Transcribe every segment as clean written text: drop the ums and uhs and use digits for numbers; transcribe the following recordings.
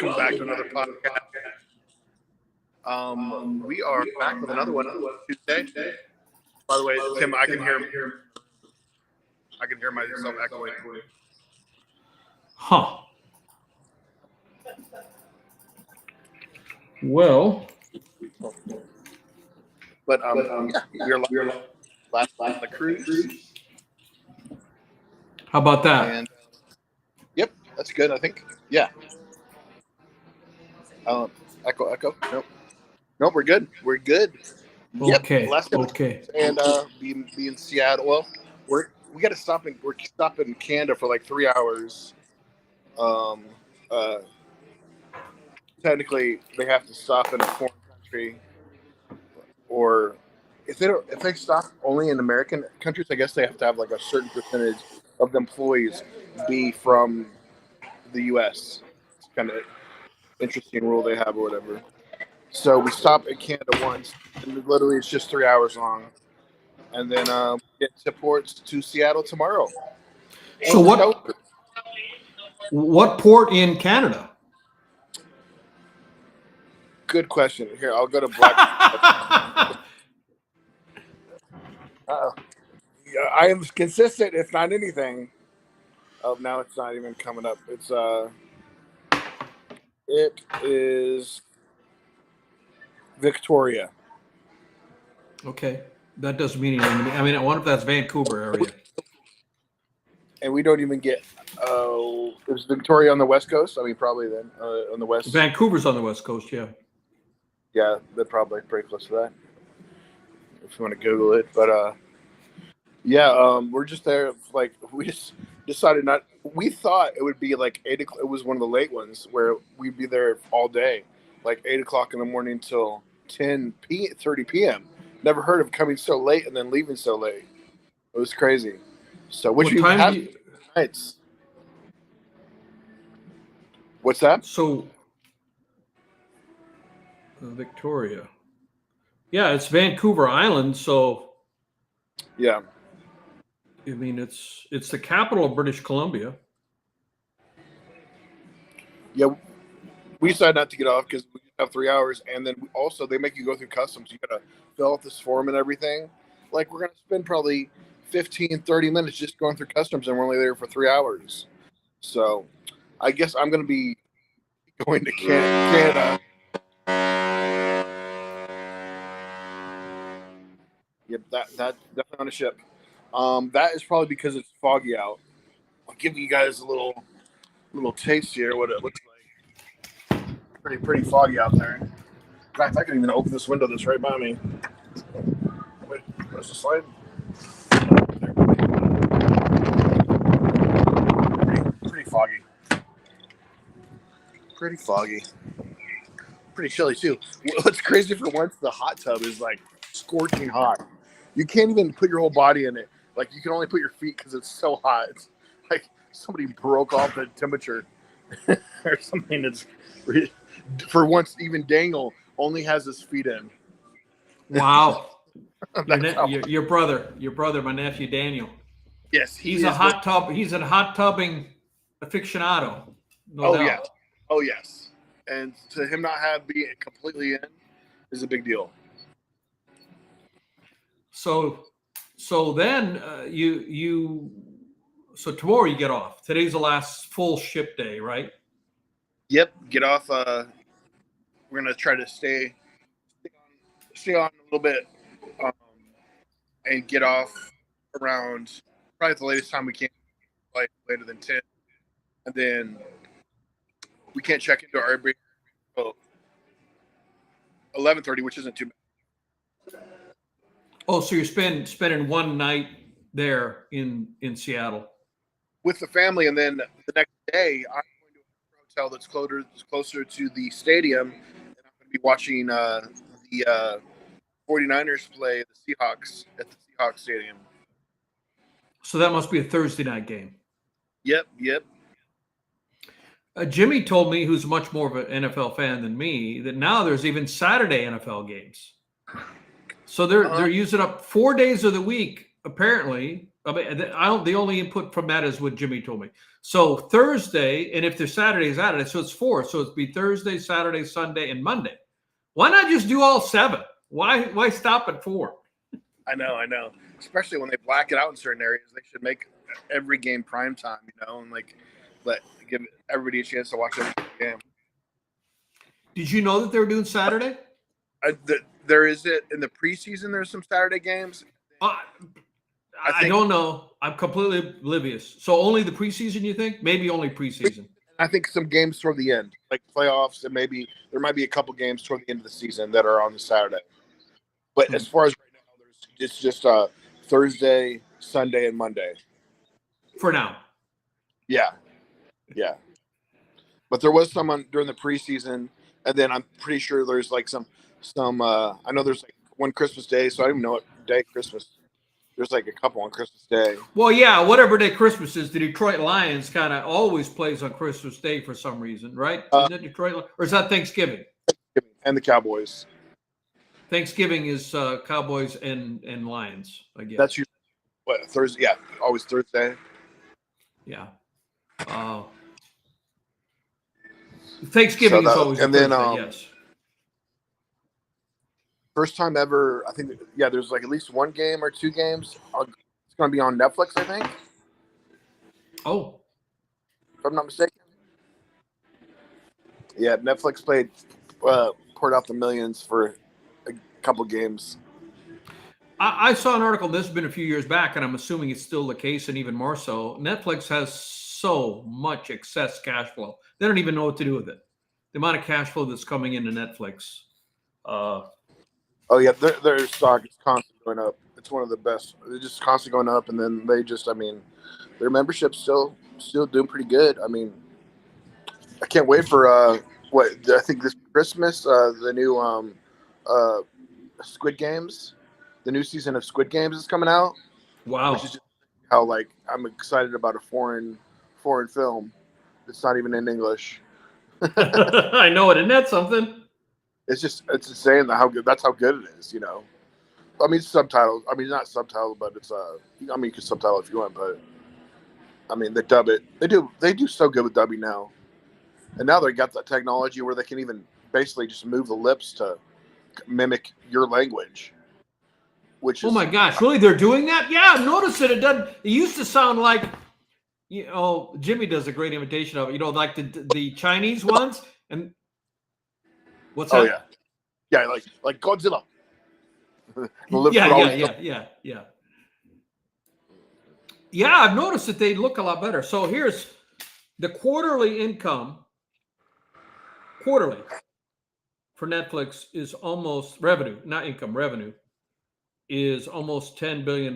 welcome back to another podcast. We are back with another one Tuesday. By the way, Tim, I can hear myself echoing. Huh. Well, but we're last on the cruise. How about that? And yep, that's good. I think. Yeah. Echo. Nope. We're good. Okay. Yep, last okay. And be in Seattle. Well, we got to stop in. We're stopping in Canada for like 3 hours. Technically, they have to stop in a foreign country, or if they stop only in American countries, I guess they have to have like a certain percentage of the employees be from the U.S. It's kind of interesting rule they have or whatever. So we stop in Canada once, and literally it's just 3 hours long, and then get to ports to Seattle tomorrow. So what port in Canada? Good question. Here, I'll go to Black. I am consistent, if not anything. Oh, now it's not even coming up. It is Victoria. Okay, that doesn't mean anything to me. I mean, I wonder if that's Vancouver area. And we don't even get. Is Victoria on the West Coast? I mean, probably then on the West. Vancouver's on the West Coast, yeah. Yeah, they're probably pretty close to that. If you want to Google it, but we're just there. Like we just decided not. We thought it would be like 8 o'clock. It was one of the late ones where we'd be there all day, like 8 o'clock in the morning till 30 p.m. Never heard of coming so late and then leaving so late. It was crazy. So What time do you... nights? What's that? So Victoria. Yeah, it's Vancouver Island, so yeah. I mean, it's the capital of British Columbia. Yeah, we decided not to get off because we have 3 hours, and then also they make you go through customs. You gotta fill out this form and everything. Like we're gonna spend probably 15, 30 minutes just going through customs, and we're only there for 3 hours. So I guess I'm gonna be going to Canada. Yep, that definitely on a ship. That is probably because it's foggy out. I'll give you guys a little taste here what it looks like. Pretty foggy out there. In fact, I can even open this window that's right by me. Wait, where's the slide? Pretty foggy. Pretty chilly too. What's crazy for once, the hot tub is like scorching hot. You can't even put your whole body in it. Like you can only put your feet because it's so hot. It's like somebody broke off the temperature or something. It's for once, even Daniel only has his feet in. Wow. your brother, my nephew Daniel. Yes, he's a hot tubbing aficionado. No doubt. Yeah. Oh yes. And to him not be completely in is a big deal. So then so tomorrow you get off. Today's the last full ship day, right? Yep. Get off. We're gonna try to stay on a little bit, and get off around probably the latest time we can, like later than 10, and then we can't check into our Airbnb until 11:30, which isn't too bad. Oh, so you're spending one night there in Seattle with the family, and then the next day I'm going to a hotel that's closer to the stadium, and I'm going to be watching the 49ers play the Seahawks at the Seahawks Stadium. So that must be a Thursday night game. Yep. Jimmy told me, who's much more of an NFL fan than me, that now there's even Saturday NFL games. So they're using up 4 days of the week, apparently, I mean, the only input from that is what Jimmy told me. So Thursday, and if there's Saturday, so it's 4. So it'd be Thursday, Saturday, Sunday, and Monday. Why not just do all 7? Why stop at 4? I know. Especially when they black it out in certain areas, they should make every game prime time, and like give everybody a chance to watch every game. Did you know that they were doing Saturday? There is it in the preseason. There's some Saturday games. I don't know. I'm completely oblivious. So only the preseason, you think? Maybe only preseason. I think some games toward the end, like playoffs, and maybe there might be a couple games toward the end of the season that are on the Saturday. But as far as right now, it's just Thursday, Sunday, and Monday. For now. Yeah. But there was some during the preseason, and then I'm pretty sure there's like some. I know there's like one Christmas Day, so I don't even know what day Christmas. There's like a couple on Christmas Day. Well, yeah, whatever day Christmas is, the Detroit Lions kind of always plays on Christmas Day for some reason, right? Isn't that Detroit, or is that Thanksgiving? And the Cowboys. Thanksgiving is Cowboys and Lions, I guess. That's usually what, Thursday. Yeah, always Thursday. Yeah. Thanksgiving is always and Thursday, then yes. First time ever, I think. Yeah, there's like at least one game or 2 games. It's going to be on Netflix, I think. Oh, if I'm not mistaken. Yeah, Netflix poured out the millions for a couple games. I saw an article. This has been a few years back, and I'm assuming it's still the case, and even more so. Netflix has so much excess cash flow; they don't even know what to do with it. The amount of cash flow that's coming into Netflix. Oh yeah, their stock is constantly going up. It's one of the best. They're just constantly going up, and then their membership's still doing pretty good. I mean, I can't wait for I think this Christmas the new Squid Games, the new season of Squid Games is coming out. Wow! Which is just how I'm excited about a foreign film. It's not even in English. I know it, isn't that something? It's insane how good it is, I mean, subtitles. I mean, not subtitled, but it's you can subtitle if you want, but I mean, they dub it. They do so good with dubbing now, and now they got the technology where they can even basically just move the lips to mimic your language. Oh my gosh, really? They're doing that? Yeah, notice that it doesn't. It used to sound like, Jimmy does a great imitation of it. Like the Chinese ones, and what's that? Oh yeah, like Godzilla. Yeah, I've noticed that they look a lot better. So here's the quarterly income. Quarterly for Netflix is almost revenue, not income, revenue is almost $10 billion.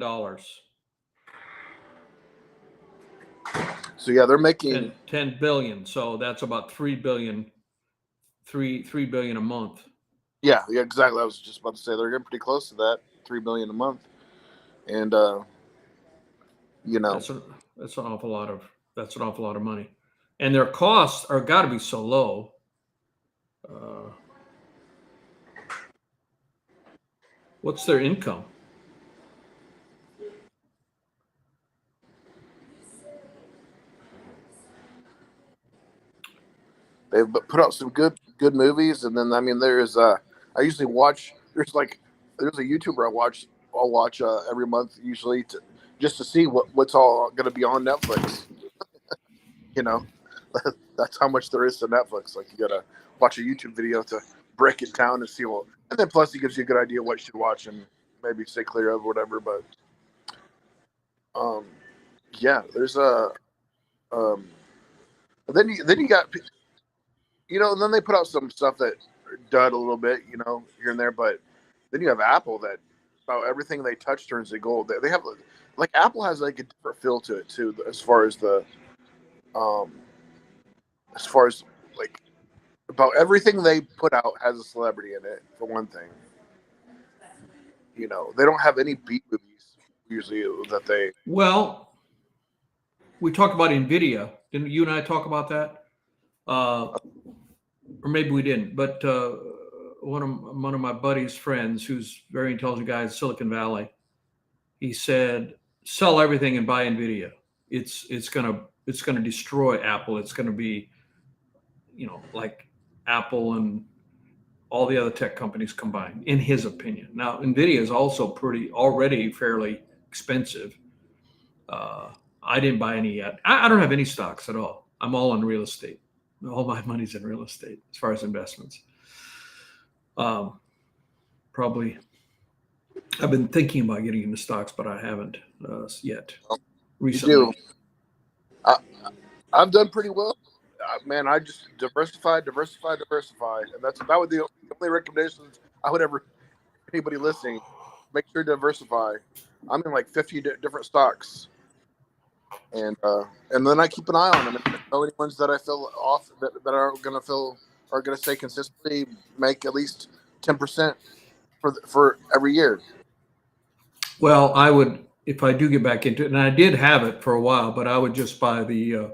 So yeah, they're making 10 billion. So that's about 3 billion a month. Yeah, exactly. I was just about to say they're getting pretty close to that, $3 billion a month, and that's an awful lot of money, and their costs are got to be so low. What's their income? They've put out some good movies, and then there's I usually watch. There's a YouTuber I'll watch every month usually just to see what's all going to be on Netflix. That's how much there is to Netflix. Like, you got to watch a YouTube video to break it down and see and then plus he gives you a good idea what you should watch and maybe stay clear of whatever. But yeah, there's then you got. And then they put out some stuff that dud a little bit, here and there. But then you have Apple that about everything they touch turns to gold. They have Apple has a different feel to it too, as far as about everything they put out has a celebrity in it, for one thing. They don't have any B movies usually that they. Well, we talked about NVIDIA. Didn't you and I talk about that? Or maybe we didn't, but one of my buddy's friends, who's a very intelligent guy in Silicon Valley, he said sell everything and buy Nvidia. It's gonna destroy Apple. It's gonna be, like Apple and all the other tech companies combined, in his opinion. Now, Nvidia is also already fairly expensive. I didn't buy any yet. I don't have any stocks at all. I'm all in real estate. All my money's in real estate as far as investments. Probably, I've been thinking about getting into stocks, but I haven't yet. Recently, You do. I've done pretty well. Man, I just diversify, and that's about the only recommendations I would ever anybody listening. Make sure to diversify. I'm in like 50 different stocks, and then I keep an eye on them. And the only ones that I feel off that are going to stay consistently make at least 10% for every year. Well, I would, if I do get back into it, and I did have it for a while, but I would just buy the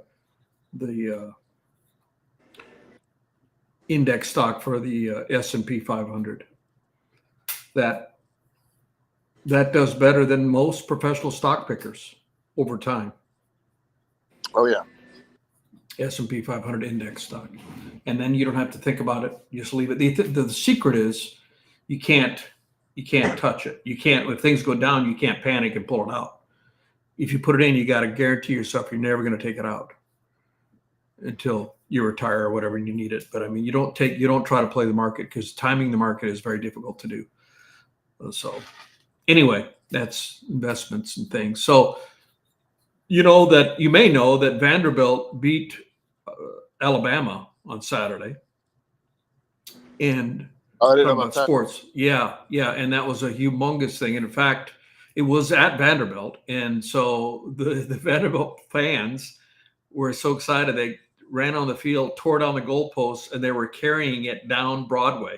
index stock for the S&P 500. That does better than most professional stock pickers over time. Oh yeah, S&P 500 index stock, and then you don't have to think about it. You just leave it. The secret is you can't touch it. You can't, if things go down, you can't panic and pull it out. If you put it in, you got to guarantee yourself you're never going to take it out until you retire or whatever and you need it. But I mean, you don't try to play the market, because timing the market is very difficult to do. So anyway, that's investments and things. So you may know that Vanderbilt beat Alabama on Saturday. And I didn't know about that. Sports. Yeah. And that was a humongous thing. And in fact, it was at Vanderbilt. And so the Vanderbilt fans were so excited, they ran on the field, tore down the goalposts, and they were carrying it down Broadway.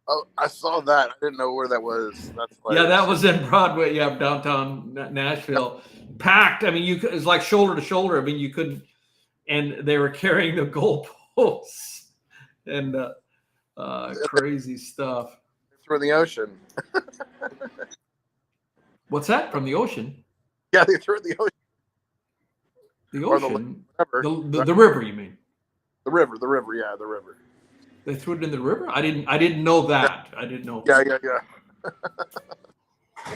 Oh, I saw that. I didn't know where that was. Yeah, that was in Broadway. Yeah, downtown Nashville. Packed. I mean, it's like shoulder to shoulder. I mean, you couldn't, and they were carrying the goalposts and crazy stuff. From the ocean. What's that? From the ocean? Yeah, they threw it in the ocean. The ocean? The river, you mean? The river, yeah, the river. They threw it in the river? I didn't know that. I didn't know. Yeah.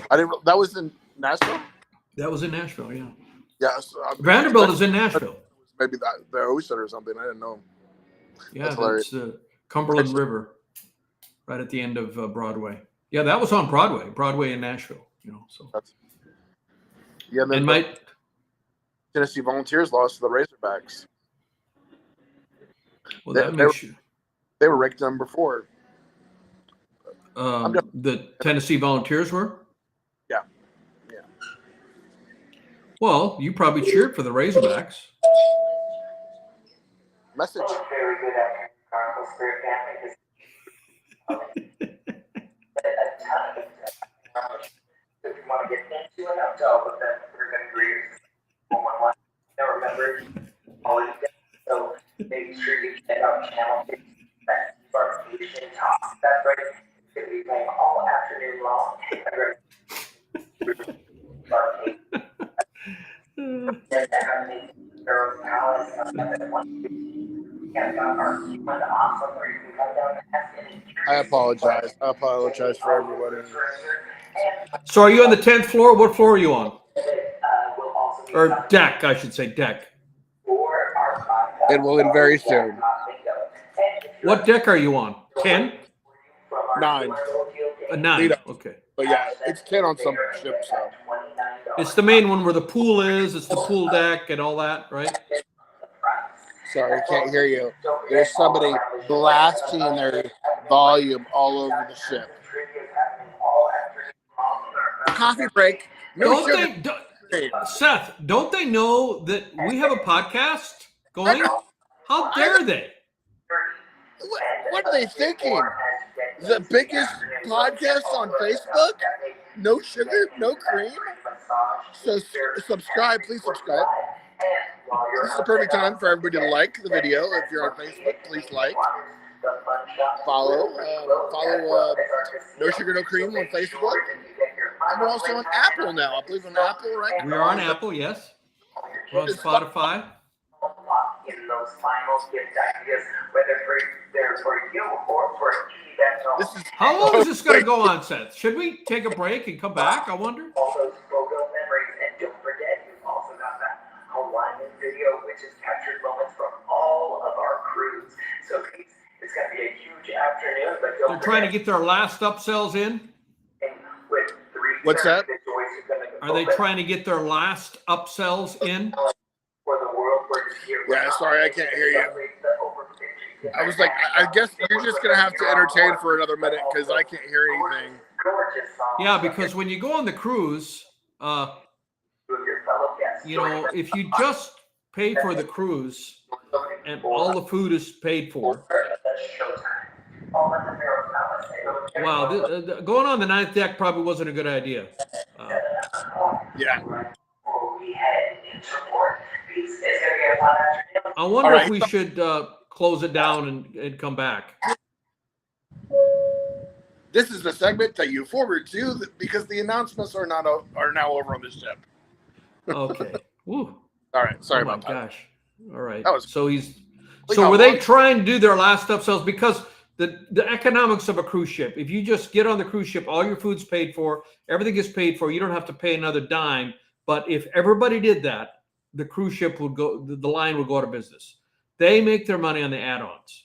I didn't. That was in Nashville? That was in Nashville, yeah. Yeah. So Vanderbilt is in Nashville. Maybe the ocean or something. I didn't know. Yeah, that's Cumberland River, right at the end of Broadway. Yeah, that was on Broadway in Nashville. So. Yeah, and my Tennessee Volunteers lost to the Razorbacks. Well, that makes you. They were ranked number 4. The Tennessee Volunteers were? Yeah. Well, you probably cheered for the Razorbacks. Message. Very good afternoon, Cardinals Spirit family. If you want to get into it, I'll tell them that we're going to agree. Never remember all these guys. So make sure you check out channel 6. That's Station Talk. That's right. It's going to be playing all afternoon long. I apologize. For everybody. So are you on the 10th floor? What floor are you on? Or deck, I should say deck. It will end very soon. What deck are you on? 10? 9. A 9. Okay. But yeah, it's 10 on some ships. So. It's the main one where the pool is. It's the pool deck and all that, right? Sorry, I can't hear you. There's somebody blasting their volume all over the ship. Coffee break. Seth, don't they know that we have a podcast going? How dare they? What are they thinking? The biggest podcast on Facebook? No sugar, no cream? So subscribe, please subscribe. This is the perfect time for everybody to like the video. If you're on Facebook, please like. Follow No Sugar, No Cream on Facebook. And we're also on Apple now. I believe on Apple, right? We are on Apple, yes. We're on Spotify. In those final gift ideas, whether they're for you or for accidental. How long is this going to go on, Seth? Should we take a break and come back? I wonder. All those photo memories, and don't forget, you've also got that Hawaiian video, which has captured moments from all of our crews. So it's going to be a huge afternoon, but don't They're trying to get their last upsells in. With What's that? Are they trying to get their last upsells in? For the world yeah, sorry, I can't hear you. I was like, I guess you're just going to have to entertain for another minute because I can't hear anything. Yeah, because when you go on the cruise, you know, if you just pay for the cruise and all the food is paid for. Wow, going on the ninth deck probably wasn't a good idea. Yeah. I wonder if we should close it down and come back. This is the segment that you forward to because the announcements are now over on this ship. Okay. Woo. All right. Sorry oh my about that. Gosh. All right. So were they trying to do their last upsells? Because the economics of a cruise ship, if you just get on the cruise ship, all your food's paid for, everything is paid for, you don't have to pay another dime. But if everybody did that, the cruise ship would go, the line would go out of business. They make their money on the add-ons.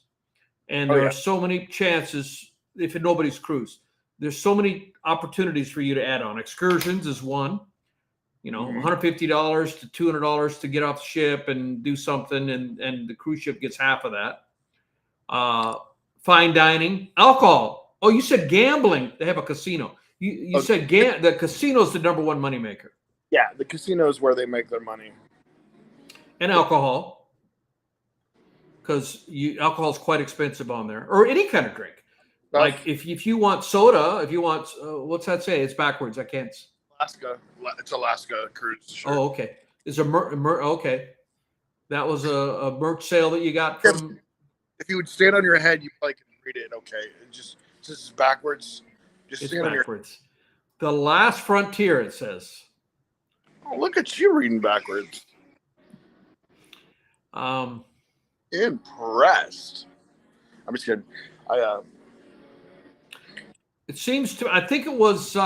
And there are so many chances, if nobody's cruised, there's so many opportunities for you to add on. Excursions is one, you know, $150 to $200 to get off the ship and do something. And the cruise ship gets half of that. Fine dining, alcohol. Oh, you said gambling. They have a casino. You said the casino is the number one moneymaker. Yeah, the casino is where they make their money. And alcohol, because alcohol is quite expensive on there, or any kind of drink. Like if you want soda, if you want what's that say? It's backwards. I can't. Alaska. It's Alaska cruise. Sure. Oh, okay. It's a okay. That was a merch sale that you got from. If you would stand on your head, you probably could read it. Okay, just backwards. Just it's stand backwards. The Last Frontier. It says. Oh, look at you reading backwards. Impressed. I'm just kidding. It seems to. I think it was who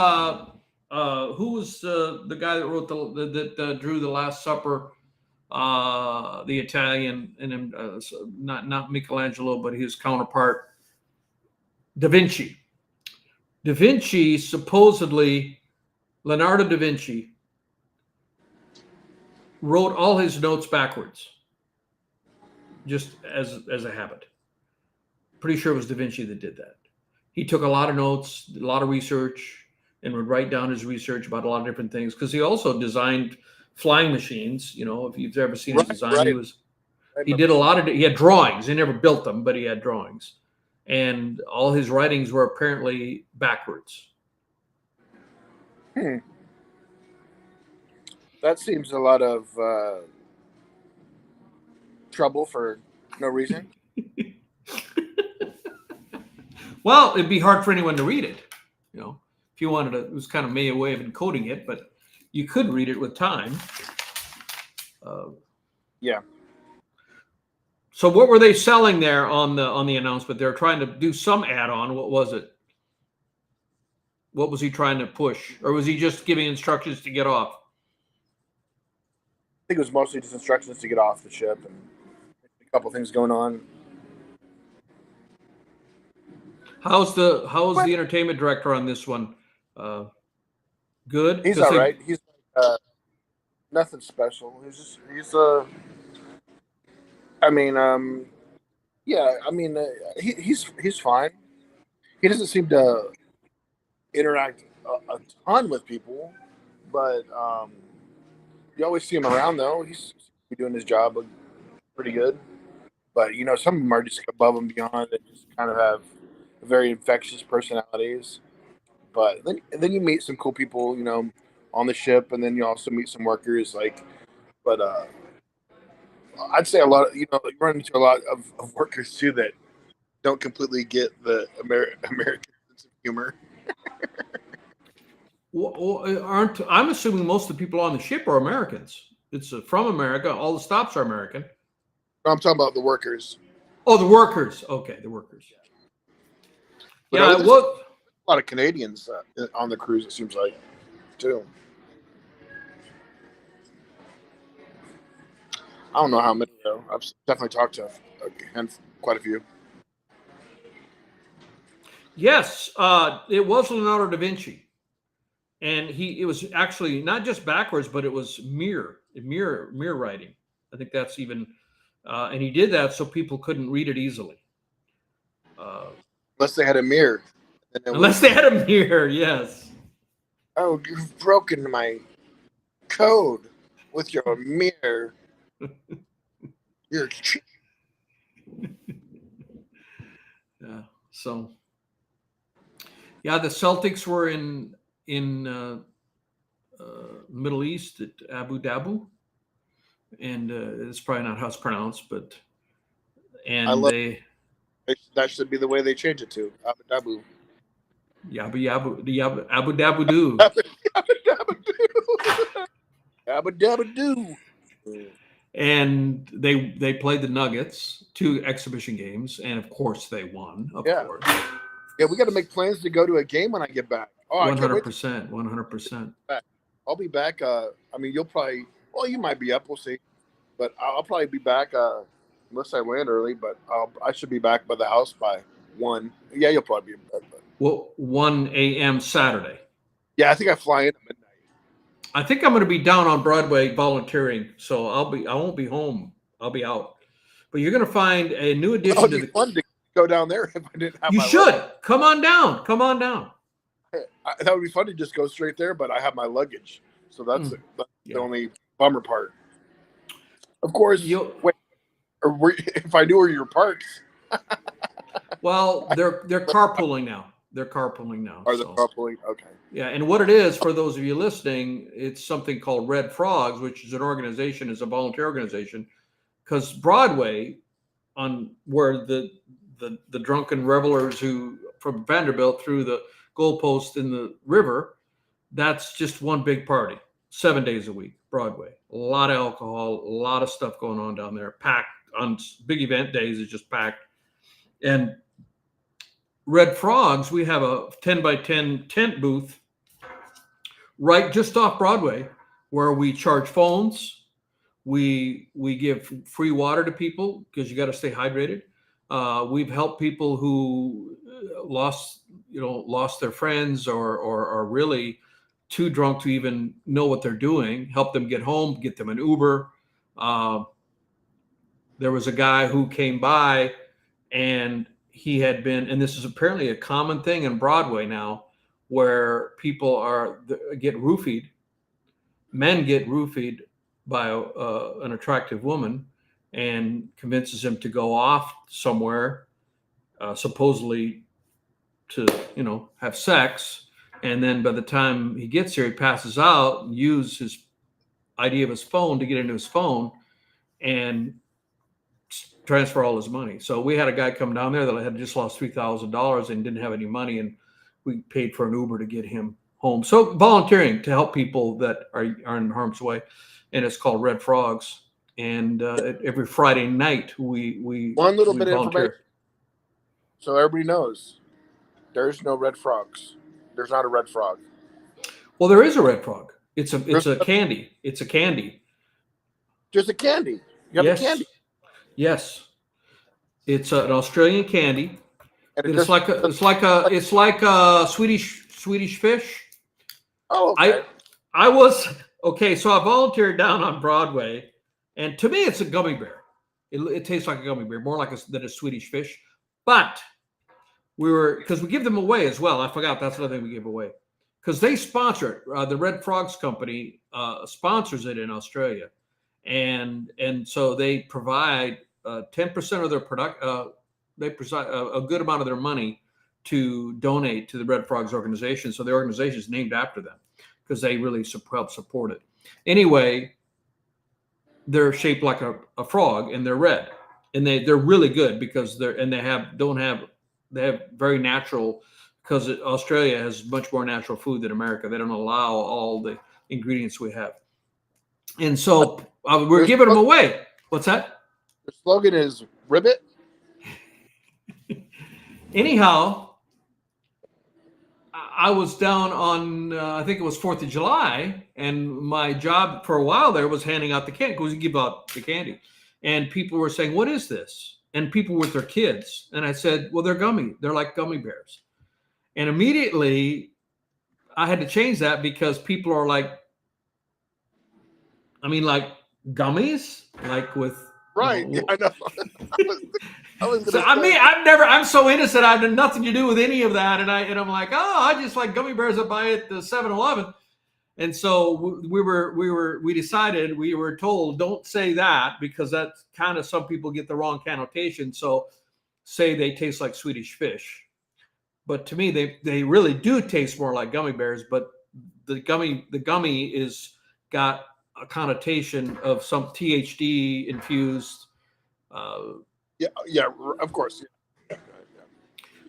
was the guy that wrote that drew the Last Supper, the Italian, and not Michelangelo, but his counterpart, Da Vinci. Da Vinci supposedly, Leonardo Da Vinci wrote all his notes backwards, just as a habit. Pretty sure it was Da Vinci that did that. He took a lot of notes, a lot of research, and would write down his research about a lot of different things. Because he also designed flying machines. You know, if you've ever seen his design, he did a lot of. He had drawings. He never built them, but he had drawings, and all his writings were apparently backwards. That seems a lot of trouble for no reason. Well, it'd be hard for anyone to read it. You know, if you wanted to, it was kind of a way of encoding it, but you could read it with time. Yeah. So what were they selling there on the announcement? They were trying to do some add-on. What was it? What was he trying to push? Or was he just giving instructions to get off? I think it was mostly just instructions to get off the ship and a couple things going on. How's the entertainment director on this one? Good. He's all right. He's nothing special. He's fine. He doesn't seem to interact a ton with people, but you always see him around though. He's doing his job pretty good. But you know, some of them are just above and beyond and just kind of have very infectious personalities. But then you meet some cool people, you know, on the ship, and then you also meet some workers. But I'd say a lot. You run into a lot of workers too that don't completely get the American sense of humor. Aren't I'm assuming most of the people on the ship are Americans. It's from America. All the stops are American. I'm talking about the workers. Oh, the workers. Okay, the workers. But Yeah, it there's was. a lot of Canadians on the cruise, it seems like, too. I don't know how many, though. I've definitely talked to quite a few. Yes, it was Leonardo da Vinci, and it was actually not just backwards, but it was mirror writing. I think that's even, and he did that so people couldn't read it easily. Unless they had a mirror. Unless they had a mirror, yes. Oh, you've broken my code with your mirror. You're cheap. Yeah. So, yeah, the Celtics were in Middle East at Abu Daboo, and it's probably not how it's pronounced, but that should be the way they change it to Abu Daboo. Abu Daboo Doo. Abu Daboo. And they played the Nuggets, 2 exhibition games, and of course they won. Of course. Yeah, we got to make plans to go to a game when I get back. Oh, 100%, 100%. I'll be back. I mean, you'll probably. Well, you might be up. We'll see. But I'll probably be back unless I land early. But I should be back by the house by 1. Yeah, you'll probably be in bed. Well, 1 a.m. Saturday. Yeah, I think I fly in at midnight. I think I'm going to be down on Broadway volunteering, so I won't be home. I'll be out. But you're going to find a new addition to the. Fun to go down there if I didn't have. You should come on down. Come on down. That would be fun to just go straight there, but I have my luggage, so that's the only bummer part. Of course, if I knew where your parks. Well, they're carpooling now. They're carpooling now. Are they carpooling? Okay. Yeah, and what it is, for those of you listening, it's something called Red Frogs, which is an organization, is a volunteer organization, because Broadway, on where the drunken revelers who from Vanderbilt threw the goalpost in the river, that's just one big party, 7 days a week, Broadway. A lot of alcohol, a lot of stuff going on down there, packed on big event days, it's just packed. And Red Frogs, we have a 10 by 10 tent booth right just off Broadway where we charge phones. We give free water to people because you got to stay hydrated. We've helped people who lost their friends or are really too drunk to even know what they're doing, help them get home, get them an Uber. There was a guy who came by and he had been, and this is apparently a common thing in Broadway now, where people get roofied. Men get roofied by an attractive woman and convinces him to go off somewhere, supposedly to, have sex. And then by the time he gets here, he passes out and use his ID of his phone to get into his phone and transfer all his money. So we had a guy come down there that had just lost $3,000 and didn't have any money, and we paid for an Uber to get him home. So volunteering to help people that are in harm's way, and it's called Red Frogs. And every Friday night we one little bit of volunteer. information, so everybody knows there's no red frogs. There's not a red frog. Well, there is a red frog. It's a candy. It's a candy. Just a candy. You have a candy. Yes, it's an Australian candy. And it's like a Swedish fish. Oh, okay. I was okay. So I volunteered down on Broadway, and to me, it's a gummy bear. It tastes like a gummy bear, more than a Swedish fish. But because we give them away as well. I forgot that's another thing we give away because they sponsor it. The Red Frogs Company sponsors it in Australia. And so they provide 10% of their product. They provide a good amount of their money to donate to the Red Frogs organization. So the organization is named after them because they really help support it. Anyway, they're shaped like a frog and they're red, and they're really good because they have very natural because Australia has much more natural food than America. They don't allow all the ingredients we have. And so we're giving them away. What's that? The slogan is ribbit. Anyhow, I was down on, I think it was 4th of July, and my job for a while there was handing out the candy, because we give out the candy. And people were saying, what is this? And people with their kids. And I said, well, they're like gummy bears. And immediately I had to change that, because people are like, I mean, like gummies, like with, Right. you know, I know. I'm so innocent. I had nothing to do with any of that. And I'm like, oh, I just like gummy bears I buy at the 7-Eleven. And so we decided, we were told, don't say that, because that's kind of, some people get the wrong connotation. So say they taste like Swedish fish. But to me, they really do taste more like gummy bears. But the gummy is got a connotation of some THD infused. Yeah, of course. Yeah.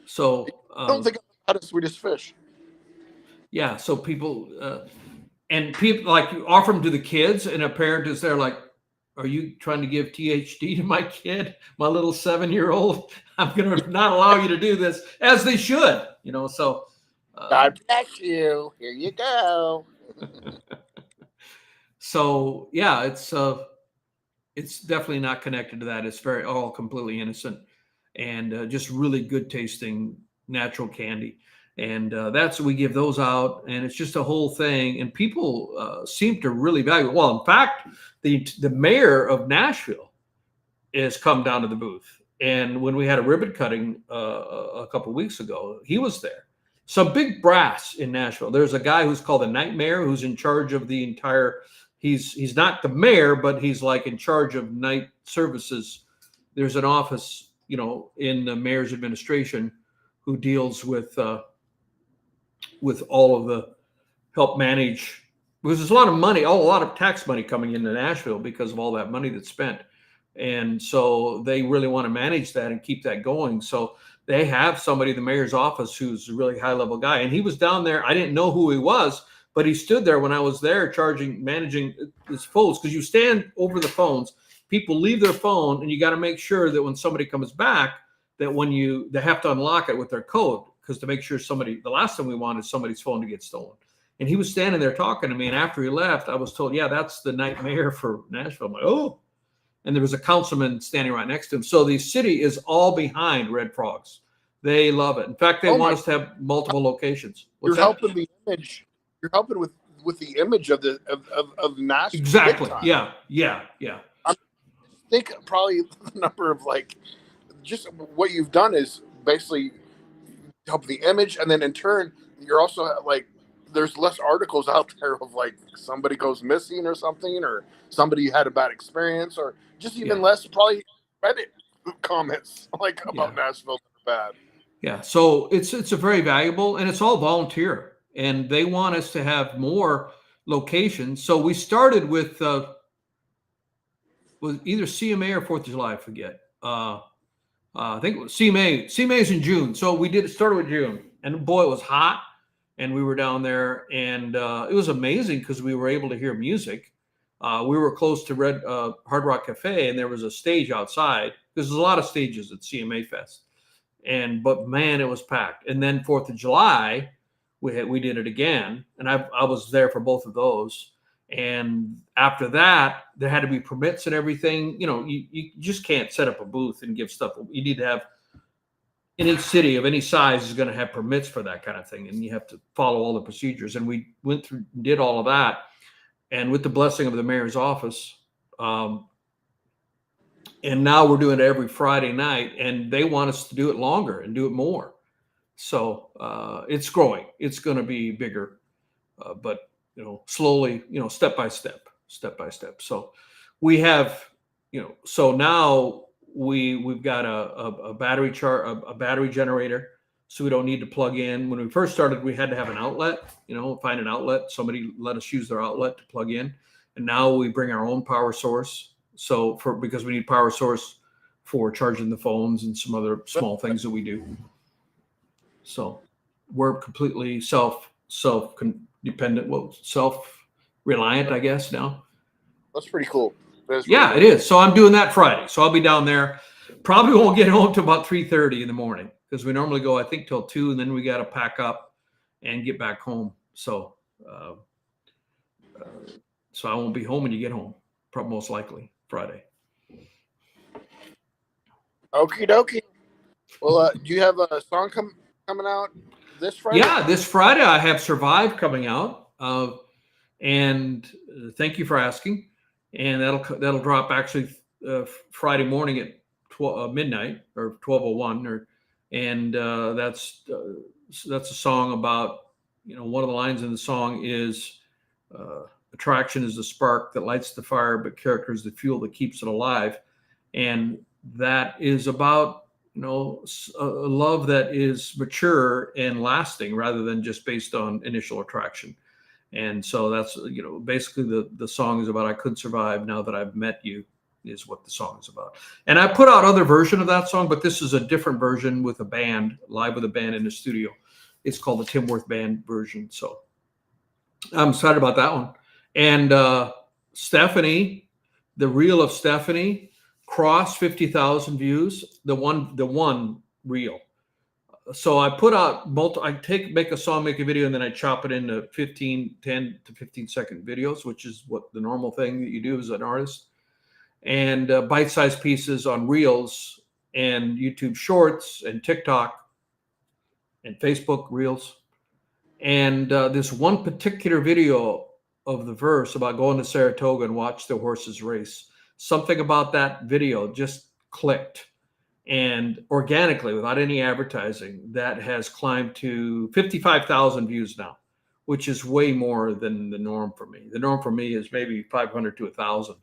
So I don't think I had a Swedish fish. Yeah, so people and people, like, you offer them to the kids, and a parent is there like, are you trying to give THD to my kid, my little 7-year-old? I'm going to not allow you to do this, as they should, so. God bless you. Here you go. So, yeah, it's definitely not connected to that. It's all completely innocent, and just really good tasting natural candy. And that's we give those out, and it's just a whole thing. And people seem to really value it. Well, in fact, the mayor of Nashville has come down to the booth. And when we had a ribbon cutting a couple of weeks ago, he was there. Some big brass in Nashville. There's a guy who's called the night mayor, who's in charge of the entire. He's not the mayor, but he's like in charge of night services. There's an office, in the mayor's administration, who deals with all of the help manage, because there's a lot of money, a lot of tax money coming into Nashville because of all that money that's spent. And so they really want to manage that and keep that going. So they have somebody in the mayor's office who's a really high level guy. And he was down there. I didn't know who he was, but he stood there when I was there managing his phones, because you stand over the phones, people leave their phone, and you got to make sure that when somebody comes back, that they have to unlock it with their code, because to make sure the last thing we want is somebody's phone to get stolen. And he was standing there talking to me. And after he left, I was told, yeah, that's the night mayor for Nashville. I'm like, oh, and there was a councilman standing right next to him. So the city is all behind Red Frogs. They love it. In fact, they want us to have multiple locations. You're helping the image. You're helping with the image of Nashville. Exactly. Yeah. I think probably the number of just what you've done is basically help the image, and then in turn you're also there's less articles out there of somebody goes missing or something, or somebody had a bad experience, or just even less probably Reddit comments about Nashville that are bad. Yeah, so it's a very valuable, and it's all volunteer, and they want us to have more locations. So we started with either CMA or 4th of July, I forget. I think it was CMA. CMA is in June. So we started with June, and boy, it was hot, and we were down there, and it was amazing because we were able to hear music. We were close to Hard Rock Cafe, and there was a stage outside. There's a lot of stages at CMA Fest, but man, it was packed. And then 4th of July, we did it again, and I was there for both of those. And after that, there had to be permits and everything. You just can't set up a booth and give stuff. You need to have, in each city of any size is going to have permits for that kind of thing. And you have to follow all the procedures. And we went through and did all of that. And with the blessing of the mayor's office, and now we're doing it every Friday night, and they want us to do it longer and do it more. So it's growing. It's going to be bigger, but slowly, step by step. So we have, so now we've got a battery generator, so we don't need to plug in. When we first started, we had to have an outlet, find an outlet. Somebody let us use their outlet to plug in. And now we bring our own power source. So because we need power source for charging the phones and some other small things that we do. So we're completely self-dependent, self-reliant, I guess now. That's pretty cool. Yeah, it is. So I'm doing that Friday. So I'll be down there. Probably won't get home till about 3:30 in the morning because we normally go, I think, till 2, and then we got to pack up and get back home. So, so I won't be home when you get home, most likely Friday. Okie dokie. Well, do you have a song coming out this Friday? Yeah, this Friday I have "Survive" coming out, and thank you for asking. And that'll drop actually Friday morning at midnight or 12:01, and that's a song about, one of the lines in the song is attraction is the spark that lights the fire, but character is the fuel that keeps it alive, and that is about a love that is mature and lasting rather than just based on initial attraction. And so that's, basically the song is about, I couldn't survive now that I've met you, is what the song is about. And I put out other version of that song, but this is a different version with a band, live with a band in the studio. It's called the Tim Worth Band version. So I'm excited about that one. And Stephanie, the reel of Stephanie, crossed 50,000 views. The one reel. So I put out make a song, make a video, and then I chop it into 10 to 15 second videos, which is what the normal thing that you do as an artist, and bite-sized pieces on Reels and YouTube Shorts and TikTok and Facebook Reels. And this one particular video of the verse about going to Saratoga and watch the horses race, something about that video just clicked. And organically, without any advertising, that has climbed to 55,000 views now, which is way more than the norm for me. The norm for me is maybe 500 to 1,000.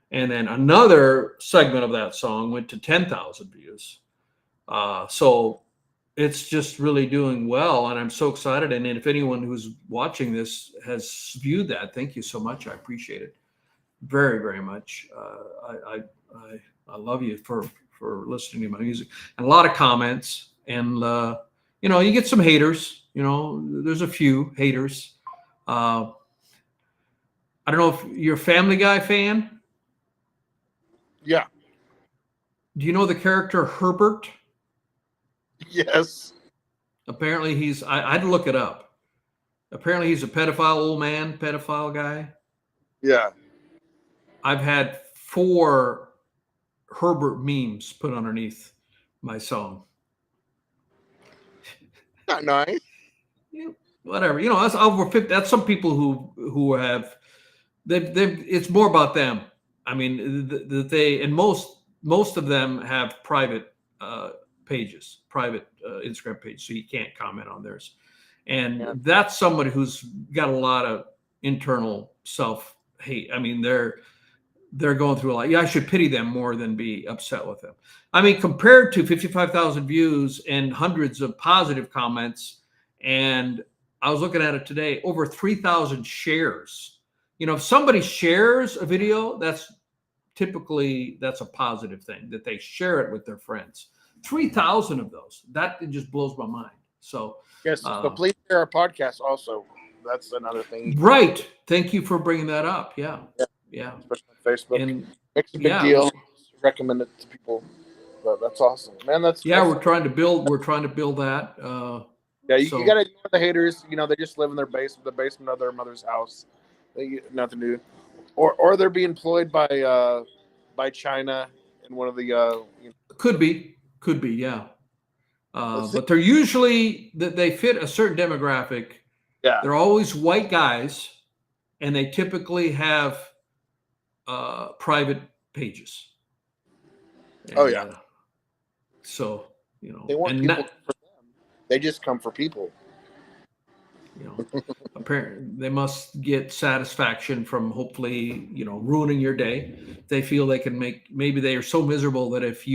And then another segment of that song went to 10,000 views. So it's just really doing well, and I'm so excited. And if anyone who's watching this has viewed that, thank you so much. I appreciate it very, very much. I love you for listening to my music, and a lot of comments, and you get some haters. There's a few haters. I don't know if you're a Family Guy fan. Yeah. Do you know the character Herbert? Yes. Apparently I had to look it up. Apparently he's a pedophile guy. Yeah. I've had 4 Herbert memes put underneath my song. Not nice. Whatever, that's over 50. That's some people who have they've it's more about them. I mean, they and most of them have private pages, private Instagram page, so you can't comment on theirs. And that's somebody who's got a lot of internal self-hate. I mean, they're going through a lot. Yeah, I should pity them more than be upset with them. I mean, compared to 55,000 views and hundreds of positive comments, and I was looking at it today, over 3,000 shares. If somebody shares a video, that's a positive thing, that they share it with their friends. 3,000 of those. That just blows my mind. So yes, so please share our podcast also. That's another thing. Right. Thank you for bringing that up. Yeah. Especially on Facebook. And makes a big deal. Recommend it to people. But that's awesome, man. We're trying to build that. You gotta ignore the haters. They just live in the basement of their mother's house. They get nothing to do, or they're being employed by China in one of the. Could be, yeah. But they're usually they fit a certain demographic. Yeah, they're always white guys, and they typically have private pages. And, so they want people for them. They just come for people. Apparently they must get satisfaction from hopefully ruining your day. They feel they can maybe they are so miserable that if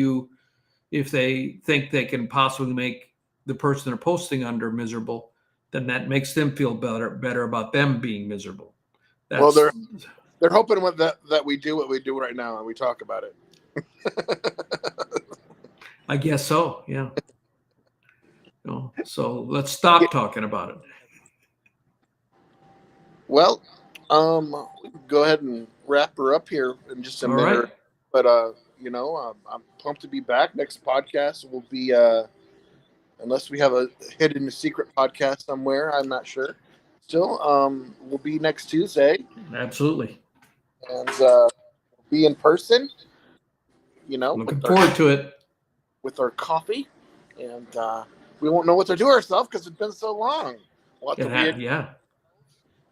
they think they can possibly make the person they're posting under miserable, then that makes them feel better about them being miserable. Well, they're hoping that we do what we do right now and we talk about it. I guess so. Yeah. So let's stop talking about it. Well, we can go ahead and wrap her up here in just a All minute. right. But I'm pumped to be back. Next podcast will be unless we have a hidden secret podcast somewhere, I'm not sure. Still, we'll be next Tuesday, Absolutely. and be in person. Looking forward to it. With our coffee, and we won't know what to do ourselves because it's been so long. We'll have to read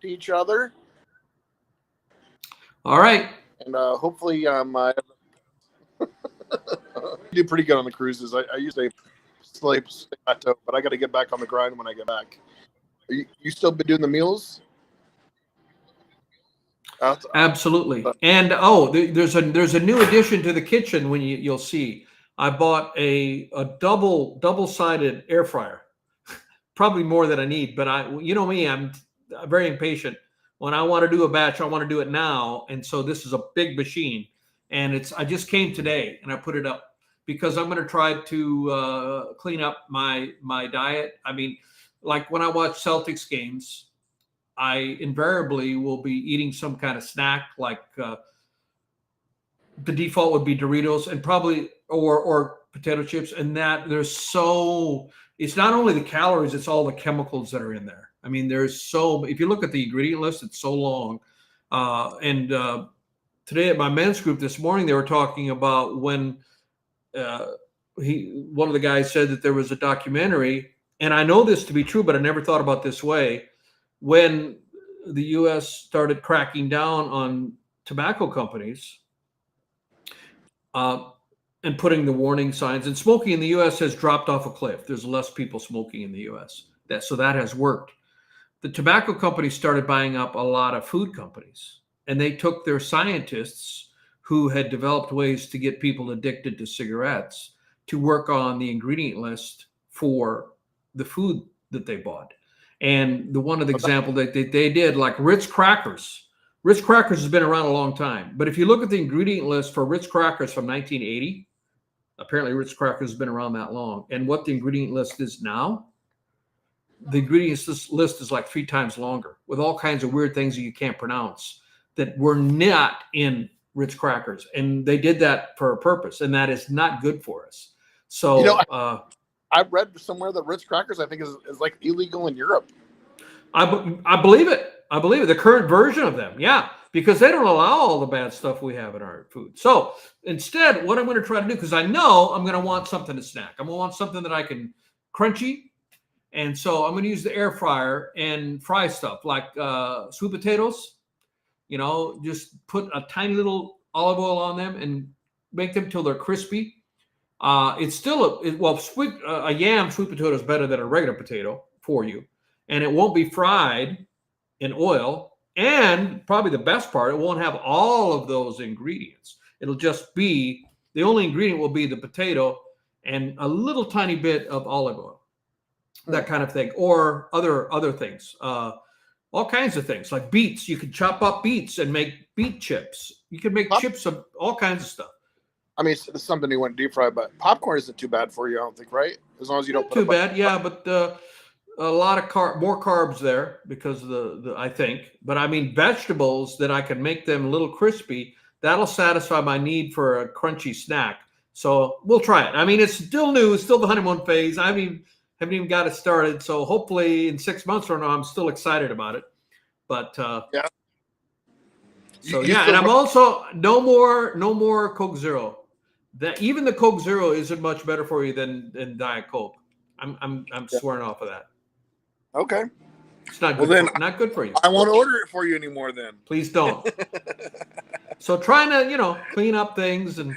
to each other. All right. And hopefully, I do pretty good on the cruises. I usually sleep plateau, but I got to get back on the grind when I get back. You still been doing the meals? Absolutely. And there's a new addition to the kitchen. When you'll see, I bought a double-sided air fryer. Probably more than I need, but you know me, I'm very impatient. When I want to do a batch, I want to do it now, and so this is a big machine, and I just came today and I put it up because I'm going to try to clean up my diet. I mean, like when I watch Celtics games, I invariably will be eating some kind of snack, like the default would be Doritos and probably or potato chips, and that it's not only the calories, it's all the chemicals that are in there. I mean, if you look at the ingredient list, it's so long. Today at my men's group this morning, they were talking about when one of the guys said that there was a documentary, and I know this to be true, but I never thought about this way. When the U.S. started cracking down on tobacco companies and putting the warning signs, and smoking in the U.S. has dropped off a cliff. There's less people smoking in the U.S. So that has worked. The tobacco companies started buying up a lot of food companies, and they took their scientists who had developed ways to get people addicted to cigarettes to work on the ingredient list for the food that they bought. And one of the example that they did, like Ritz crackers. Ritz crackers has been around a long time, but if you look at the ingredient list for Ritz crackers from 1980, apparently Ritz crackers has been around that long. And what the ingredient list is now, the ingredients list is like 3 times longer with all kinds of weird things that you can't pronounce that were not in Ritz crackers. And they did that for a purpose, and that is not good for us. So I read somewhere that Ritz crackers, I think, is like illegal in Europe. I believe it. I believe it. The current version of them, yeah, because they don't allow all the bad stuff we have in our food. So instead, what I'm going to try to do, because I know I'm going to want something to snack. I'm going to want something that I can crunchy. And so I'm going to use the air fryer and fry stuff like sweet potatoes. Just put a tiny little olive oil on them and make them till they're crispy. It's still a yam sweet potato is better than a regular potato for you, and it won't be fried in oil. And probably the best part, it won't have all of those ingredients. It'll just be the only ingredient will be the potato and a little tiny bit of olive oil, that kind of thing, or other things. All kinds of things like beets. You could chop up beets and make beet chips. You could make chips of all kinds of stuff. I mean, it's something you want to deep fry, but popcorn isn't too bad for you, I don't think, right? As long as you don't put too bad, yeah. But a lot of more carbs there because of the I think. But I mean, vegetables that I can make them a little crispy, that'll satisfy my need for a crunchy snack. So we'll try it. I mean, it's still new, it's still the honeymoon phase. I mean, haven't even got it started. So hopefully in 6 months from now, I'm still excited about it. But yeah. So yeah, and I'm also no more Coke Zero. That even the Coke Zero isn't much better for you than Diet Coke. I'm swearing off of that. Okay. It's not good. Not good for you. I won't order it for you anymore then. Please don't. So trying to clean up things, and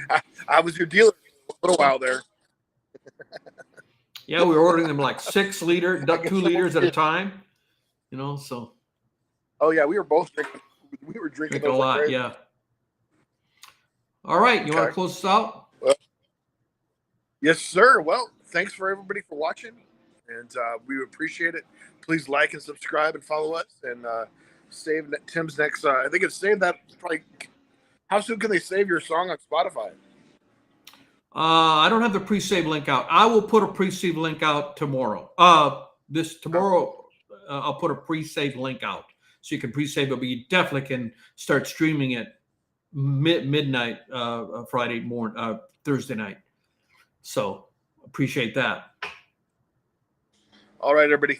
I was your dealer for a little while there. Yeah, we were ordering them like 6 liter, 2 liters at a time. So. Oh yeah, we were both drinking. We were drinking a lot. Like yeah. All right, you want to close this out? Well, yes, sir. Well, thanks for everybody for watching, and we appreciate it. Please like and subscribe and follow us, and save Tim's next. I think it's saved that probably. How soon can they save your song on Spotify? I don't have the pre-save link out. I will put a pre-save link out tomorrow. Tomorrow, I'll put a pre-save link out so you can pre-save it, but you definitely can start streaming it midnight Friday morning, Thursday night. So appreciate that. All right, everybody.